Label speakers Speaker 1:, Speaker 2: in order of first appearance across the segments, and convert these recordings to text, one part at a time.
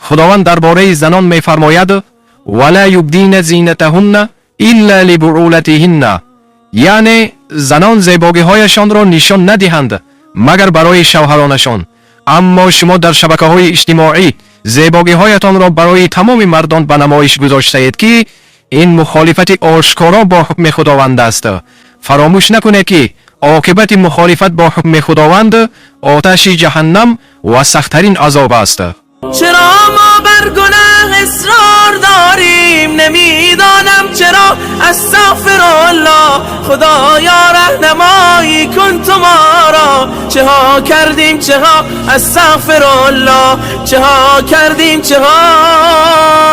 Speaker 1: خداوند درباره زنان می‌فرماید ولا یبدین زینتهن الا لبعولتهن، یعنی زنان زیبایی‌هایشان را نشان ندهند مگر برای شوهرانشان. اما شما در شبکه‌های اجتماعی زیبایی‌هایتان را برای تمام مردان به نمایش گذاشته اید که این مخالفت آشکارا با حکم خداوند است. فراموش نکنید که عاقبت مخالفت با حکم خداوند آتش جهنم و سخت‌ترین عذاب است.
Speaker 2: چرا ما بر گناه اصرار داریم؟ نمیدانم چرا. استغفرالله، خدایا رهنمایی کن تو ما را. چه ها کردیم چه ها، استغفرالله، چه ها کردیم چه ها،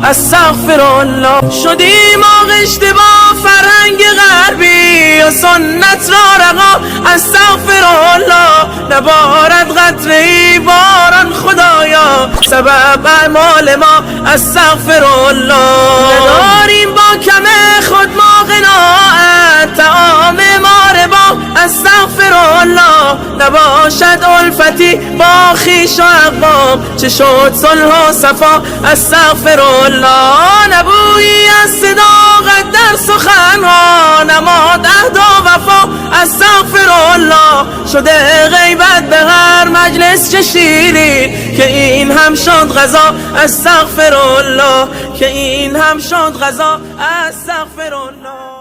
Speaker 2: استغفرالله. شدیم آغشته با فرهنگ غربی و سنت را رها، استغفرالله. نبارد قطره‌ای باران خدایا سبب اعمال ما، استغفرالله. نداریم با کم خود ما قناعت، طعام ما ربا، استغفرالله. نباشد الفتی با خویش و اقوام، چه شد صلح و صفا، استغفرالله. نبویی از صداقت در سخنها، نماد عهد و وفا، استغفرالله. شده غیبت به هر مجلس چه شیری، که این هم شد غذا، استغفرالله، که این هم شد غذا، استغفرالله.